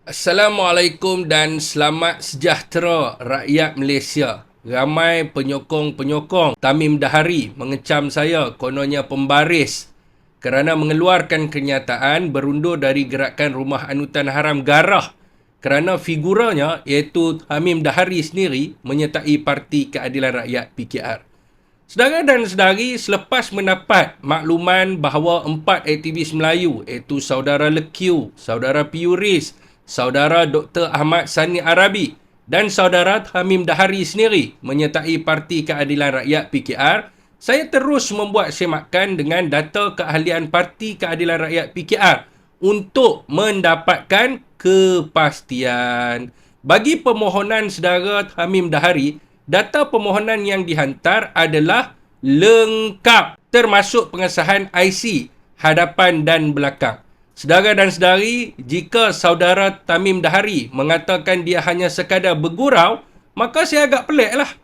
Assalamualaikum dan selamat sejahtera rakyat Malaysia. Ramai penyokong-penyokong Tamim Dahari mengecam saya kononnya pembaris kerana mengeluarkan kenyataan berundur dari gerakan Rumah Anutan Haram Garah kerana figuranya iaitu Tamim Dahari sendiri menyertai Parti Keadilan Rakyat PKR. Saudara dan saudari, selepas mendapat makluman bahawa 4 aktivis Melayu iaitu Saudara Lekiu, Saudara Piuris, Saudara Dr. Ahmad Sani Arabi dan Saudara Tamim Dahari sendiri menyertai Parti Keadilan Rakyat PKR, saya terus membuat semakan dengan data keahlian Parti Keadilan Rakyat PKR untuk mendapatkan kepastian. Bagi permohonan saudara Tamim Dahari, data permohonan yang dihantar adalah lengkap termasuk pengesahan IC hadapan dan belakang. Saudara dan saudari, jika saudara Tamim Dahari mengatakan dia hanya sekadar bergurau, maka saya agak pelik lah.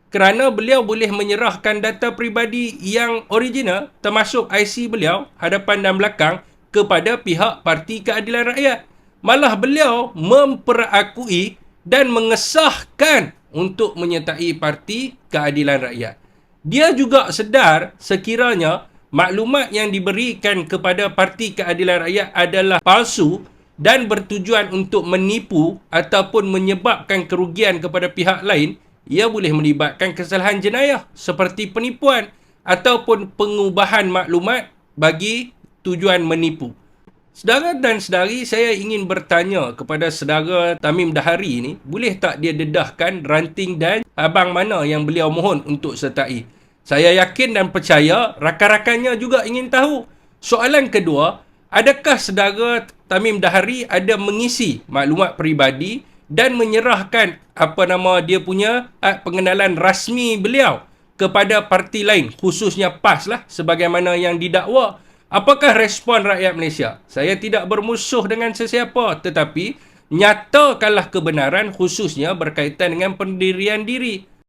Kerana beliau boleh menyerahkan data peribadi yang original termasuk IC beliau, hadapan dan belakang kepada pihak Parti Keadilan Rakyat. Malah beliau memperakui dan mengesahkan untuk menyertai Parti Keadilan Rakyat. Dia juga sedar sekiranya maklumat yang diberikan kepada Parti Keadilan Rakyat adalah palsu dan bertujuan untuk menipu ataupun menyebabkan kerugian kepada pihak lain, ia boleh melibatkan kesalahan jenayah seperti penipuan ataupun pengubahan maklumat bagi tujuan menipu. Saudara dan saudari, saya ingin bertanya kepada saudara Tamim Dahari ni, boleh tak dia dedahkan ranting dan abang mana yang beliau mohon untuk sertai? Saya yakin dan percaya rakan-rakannya juga ingin tahu. Soalan kedua, adakah saudara Tamim Dahari ada mengisi maklumat peribadi dan menyerahkan dia punya pengenalan rasmi beliau kepada parti lain, khususnya PAS lah, sebagaimana yang didakwa? Apakah respon rakyat Malaysia? Saya tidak bermusuh dengan sesiapa, tetapi nyatakanlah kebenaran khususnya berkaitan dengan pendirian diri.